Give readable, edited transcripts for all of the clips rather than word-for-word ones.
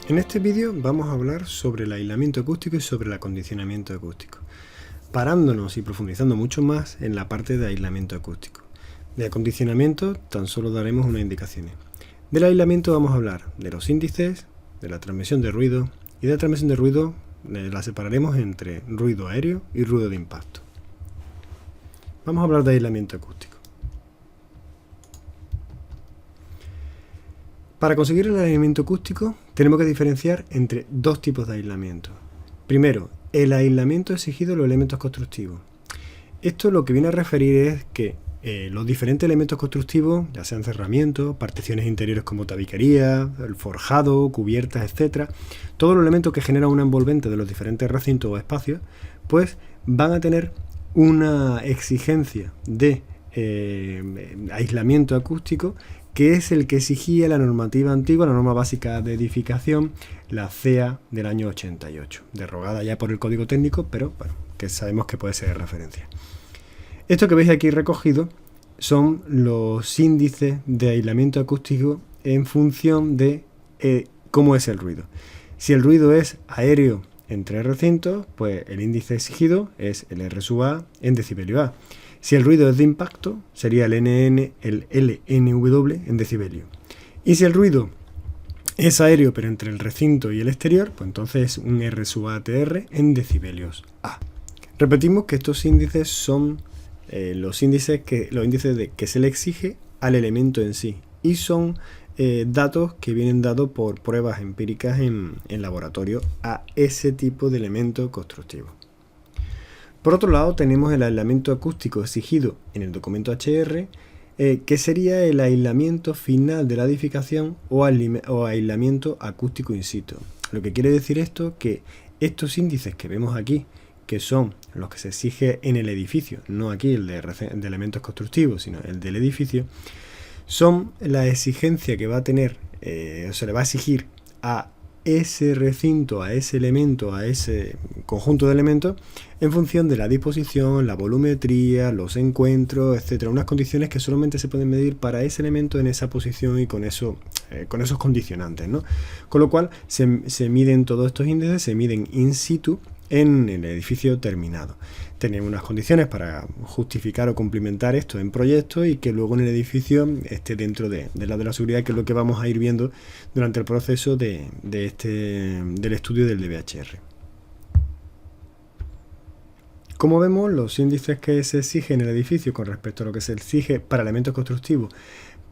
En este vídeo vamos a hablar sobre el aislamiento acústico y sobre el acondicionamiento acústico, parándonos y profundizando mucho más en la parte de aislamiento acústico. De acondicionamiento tan solo daremos unas indicaciones. Del aislamiento vamos a hablar de los índices, de la transmisión de ruido, y de la transmisión de ruido la separaremos entre ruido aéreo y ruido de impacto. Vamos a hablar de aislamiento acústico. Para conseguir el aislamiento acústico tenemos que diferenciar entre dos tipos de aislamiento. Primero, el aislamiento exigido de los elementos constructivos. Esto lo que viene a referir es que los diferentes elementos constructivos, ya sean cerramientos, particiones interiores como tabiquería, el forjado, cubiertas, etc., todos los elementos que generan una envolvente de los diferentes recintos o espacios, pues van a tener una exigencia de aislamiento acústico que es el que exigía la normativa antigua, la norma básica de edificación, la CEA del año 88, derogada ya por el Código Técnico, pero bueno, que sabemos que puede ser de referencia. Esto que veis aquí recogido son los índices de aislamiento acústico en función de cómo es el ruido. Si el ruido es aéreo entre recintos, pues el índice exigido es el R sub A en decibelio A. Si el ruido es de impacto, sería el LNW en decibelio. Y si el ruido es aéreo pero entre el recinto y el exterior, pues entonces es un R sub ATR en decibelios A. Repetimos que estos índices son los índices que se le exige al elemento en sí. Y son datos que vienen dados por pruebas empíricas en laboratorio a ese tipo de elemento constructivo. Por otro lado, tenemos el aislamiento acústico exigido en el documento HR, que sería el aislamiento final de la edificación o aislamiento acústico in situ. Lo que quiere decir esto que estos índices que vemos aquí, que son los que se exige en el edificio, no aquí el de elementos constructivos, sino el del edificio, son la exigencia que va a tener, o se le va a exigir a ese recinto, a ese elemento, a ese conjunto de elementos en función de la disposición, la volumetría, los encuentros, etcétera. Unas condiciones que solamente se pueden medir para ese elemento en esa posición y con esos condicionantes, ¿no? Con lo cual se miden todos estos índices, se miden in situ en el edificio terminado. Tenemos unas condiciones para justificar o complementar esto en proyectos y que luego en el edificio esté dentro de la seguridad, que es lo que vamos a ir viendo durante el proceso del estudio del DBHR. Como vemos, los índices que se exigen en el edificio con respecto a lo que se exige para elementos constructivos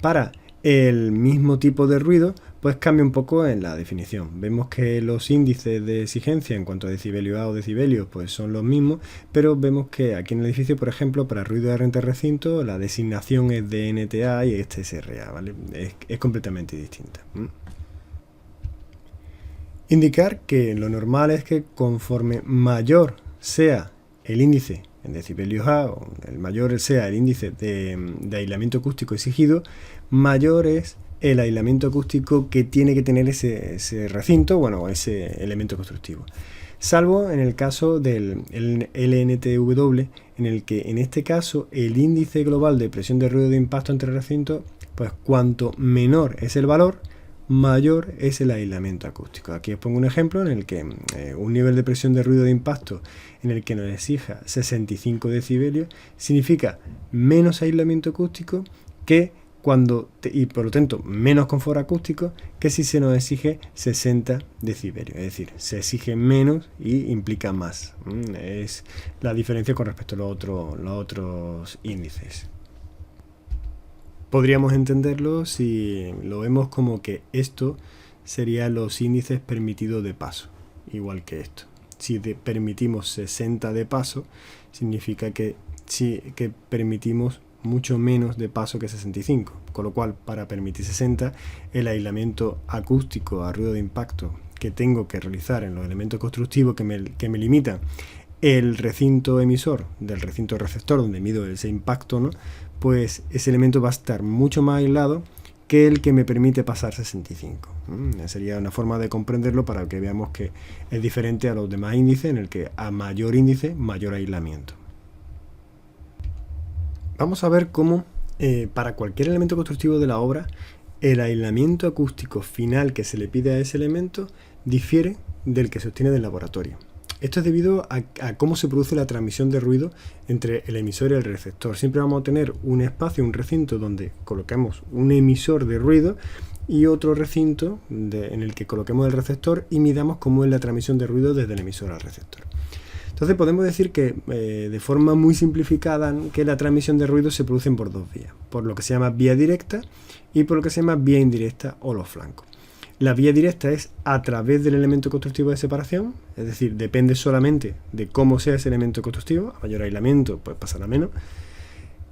para el mismo tipo de ruido, pues cambia un poco en la definición. Vemos que los índices de exigencia en cuanto a decibelio A o decibelios pues son los mismos, pero vemos que aquí en el edificio, por ejemplo, para ruido de entre recinto, la designación es de NTA y este es RA, ¿vale? Es completamente distinta. Indicar que lo normal es que conforme mayor sea el índice en decibelios A, o el mayor sea el índice de aislamiento acústico exigido, mayor es el aislamiento acústico que tiene que tener ese recinto, bueno, ese elemento constructivo. Salvo en el caso del LNTW, en el que en este caso el índice global de presión de ruido de impacto entre recintos, pues cuanto menor es el valor, mayor es el aislamiento acústico. Aquí os pongo un ejemplo en el que un nivel de presión de ruido de impacto en el que nos exija 65 decibelios significa menos aislamiento acústico que y por lo tanto menos confort acústico que si se nos exige 60 decibelios. Es decir, se exige menos y implica más. Es la diferencia con respecto a los otros índices. Podríamos entenderlo si lo vemos como que esto serían los índices permitidos de paso, igual que esto. Si permitimos 60 de paso, significa que permitimos mucho menos de paso que 65, con lo cual para permitir 60, el aislamiento acústico a ruido de impacto que tengo que realizar en los elementos constructivos que me limitan el recinto emisor del recinto receptor donde mido ese impacto, ¿no? Pues ese elemento va a estar mucho más aislado que el que me permite pasar 65. Sería una forma de comprenderlo para que veamos que es diferente a los demás índices, en el que a mayor índice, mayor aislamiento. Vamos a ver cómo para cualquier elemento constructivo de la obra el aislamiento acústico final que se le pide a ese elemento difiere del que se obtiene del laboratorio. Esto es debido a cómo se produce la transmisión de ruido entre el emisor y el receptor. Siempre vamos a tener un espacio, un recinto donde coloquemos un emisor de ruido y otro recinto en el que coloquemos el receptor y midamos cómo es la transmisión de ruido desde el emisor al receptor. Entonces podemos decir que de forma muy simplificada que la transmisión de ruido se produce por dos vías, por lo que se llama vía directa y por lo que se llama vía indirecta o los flancos. La vía directa es a través del elemento constructivo de separación, es decir, depende solamente de cómo sea ese elemento constructivo, a mayor aislamiento pues pasará menos.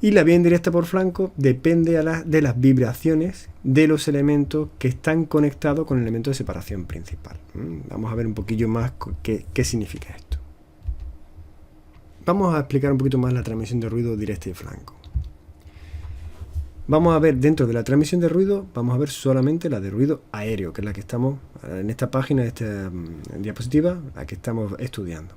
Y la vía indirecta por flanco depende de las vibraciones de los elementos que están conectados con el elemento de separación principal. Vamos a ver un poquillo más qué significa esto. Vamos a explicar un poquito más la transmisión de ruido directa y flanco. Vamos a ver dentro de la transmisión de ruido, vamos a ver solamente la de ruido aéreo, que es la que estamos en esta página, en esta diapositiva, la que estamos estudiando.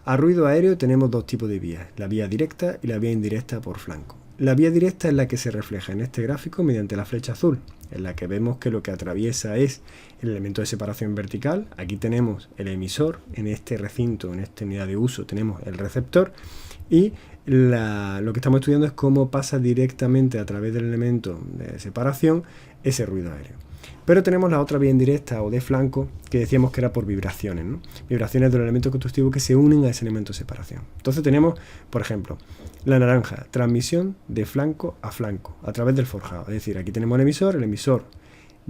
A ruido aéreo tenemos dos tipos de vías, la vía directa y la vía indirecta por flanco. La vía directa es la que se refleja en este gráfico mediante la flecha azul, en la que vemos que lo que atraviesa es el elemento de separación vertical. Aquí tenemos el emisor, en este recinto, en esta unidad de uso tenemos el receptor y lo que estamos estudiando es cómo pasa directamente a través del elemento de separación ese ruido aéreo. Pero tenemos la otra vía indirecta o de flanco que decíamos que era por vibraciones, ¿no? Vibraciones del elemento constructivo que se unen a ese elemento de separación. Entonces tenemos, por ejemplo, la naranja, transmisión de flanco a través del forjado. Es decir, aquí tenemos el emisor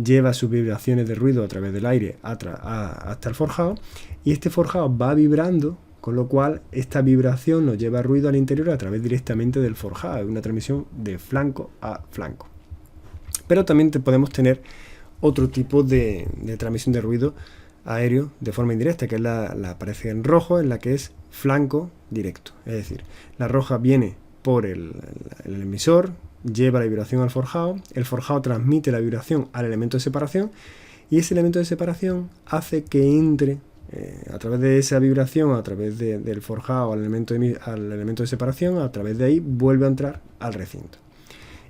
lleva sus vibraciones de ruido a través del aire hasta el forjado y este forjado va vibrando, con lo cual esta vibración nos lleva ruido al interior a través directamente del forjado. Es una transmisión de flanco a flanco. Pero también podemos tener otro tipo de transmisión de ruido aéreo de forma indirecta, que es la aparece en rojo, en la que es flanco directo. Es decir, la roja viene por el emisor, lleva la vibración al forjado, el forjado transmite la vibración al elemento de separación y ese elemento de separación hace que entre a través de esa vibración, a través del forjado al elemento de separación, a través de ahí vuelve a entrar al recinto.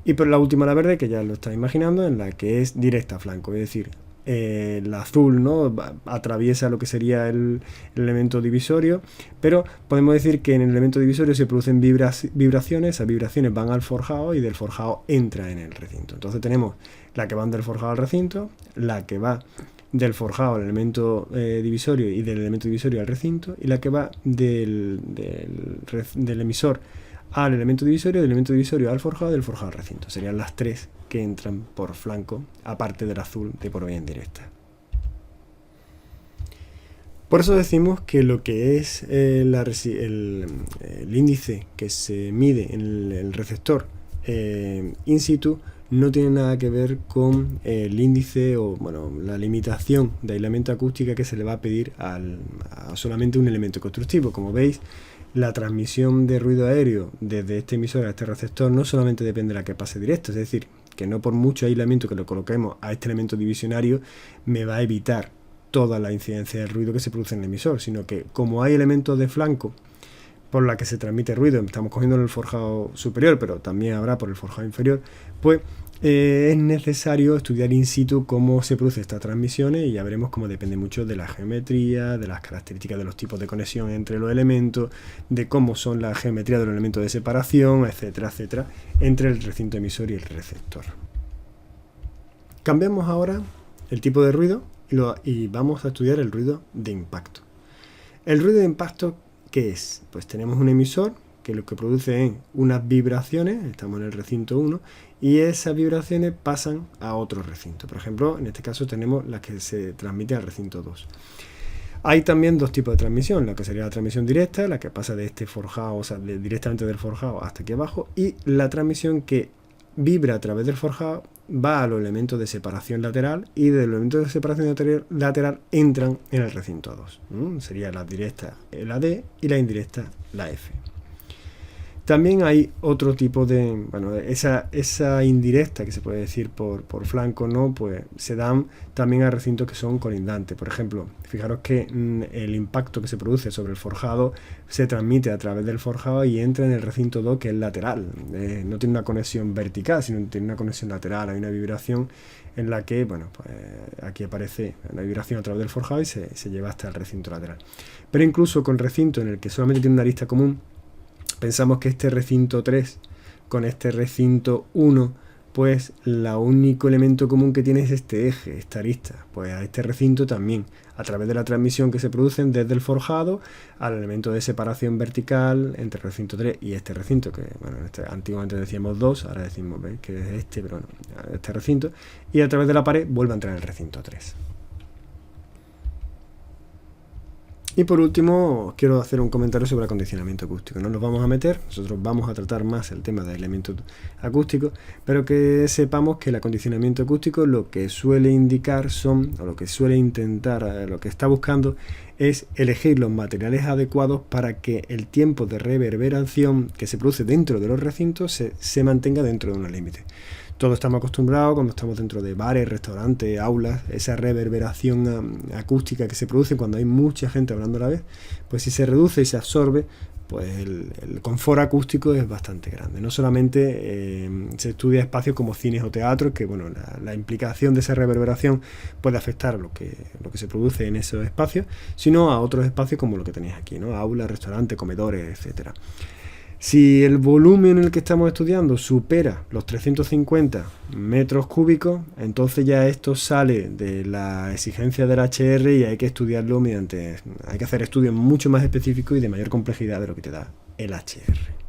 Y por la última, la verde, que ya lo estáis imaginando, en la que es directa a flanco, es decir, el azul, ¿no?, atraviesa lo que sería el elemento divisorio, pero podemos decir que en el elemento divisorio se producen vibraciones, esas vibraciones van al forjado y del forjado entra en el recinto. Entonces tenemos la que van del forjado al recinto, la que va del forjado al elemento divisorio y del elemento divisorio al recinto, y la que va del emisor al elemento divisorio, del elemento divisorio al forjado, del forjado al recinto. Serían las tres que entran por flanco, aparte del azul de por vía indirecta. Por eso decimos que lo que es el índice que se mide en el receptor in situ no tiene nada que ver con el índice o la limitación de aislamiento acústica que se le va a pedir a solamente un elemento constructivo. Como veis, la transmisión de ruido aéreo desde este emisor a este receptor no solamente depende de la que pase directo, es decir, que no por mucho aislamiento que lo coloquemos a este elemento divisionario me va a evitar toda la incidencia del ruido que se produce en el emisor, sino que como hay elementos de flanco por la que se transmite ruido, estamos cogiendo en el forjado superior, pero también habrá por el forjado inferior, pues es necesario estudiar in situ cómo se produce estas transmisiones y ya veremos cómo depende mucho de la geometría, de las características de los tipos de conexión entre los elementos, de cómo son la geometría de los elementos de separación, etcétera, etcétera, entre el recinto emisor y el receptor. Cambiamos ahora el tipo de ruido y vamos a estudiar el ruido de impacto. El ruido de impacto, ¿qué es? Pues tenemos un emisor que lo que produce es unas vibraciones, estamos en el recinto 1, y esas vibraciones pasan a otro recinto. Por ejemplo, en este caso tenemos las que se transmiten al recinto 2. Hay también dos tipos de transmisión, la que sería la transmisión directa, la que pasa de este forjado, o sea, directamente del forjado hasta aquí abajo, y la transmisión que vibra a través del forjado, va a los elementos de separación lateral y de los elementos de separación lateral entran en el recinto 2. Sería la directa la D y la indirecta la F. También hay otro tipo de, bueno, esa indirecta que se puede decir por flanco, ¿no? Pues se dan también a recintos que son colindantes. Por ejemplo, fijaros que el impacto que se produce sobre el forjado se transmite a través del forjado y entra en el recinto 2, que es lateral. No tiene una conexión vertical, sino tiene una conexión lateral. Hay una vibración en la que, bueno, pues aquí aparece una vibración a través del forjado y se lleva hasta el recinto lateral. Pero incluso con recinto en el que solamente tiene una arista común, pensamos que este recinto 3 con este recinto 1, pues el único elemento común que tiene es este eje, esta arista. Pues a este recinto también, a través de la transmisión que se producen desde el forjado al elemento de separación vertical entre el recinto 3 y este recinto, que bueno, antiguamente decíamos 2, ahora decimos, ¿veis?, que es este, pero bueno, este recinto, y a través de la pared vuelve a entrar el recinto 3. Y por último, quiero hacer un comentario sobre acondicionamiento acústico. No nos vamos a meter, nosotros vamos a tratar más el tema de elementos acústicos, pero que sepamos que el acondicionamiento acústico lo que suele indicar son, o lo que suele intentar, lo que está buscando es elegir los materiales adecuados para que el tiempo de reverberación que se produce dentro de los recintos se mantenga dentro de unos límites. Todos estamos acostumbrados cuando estamos dentro de bares, restaurantes, aulas, esa reverberación acústica que se produce cuando hay mucha gente hablando a la vez, pues si se reduce y se absorbe, pues el confort acústico es bastante grande. No solamente se estudia espacios como cines o teatros, que bueno, la implicación de esa reverberación puede afectar lo que se produce en esos espacios, sino a otros espacios como lo que tenéis aquí, ¿no? Aulas, restaurantes, comedores, etcétera. Si el volumen en el que estamos estudiando supera los 350 metros cúbicos, entonces ya esto sale de la exigencia del HR y hay que estudiarlo hay que hacer estudios mucho más específicos y de mayor complejidad de lo que te da el HR.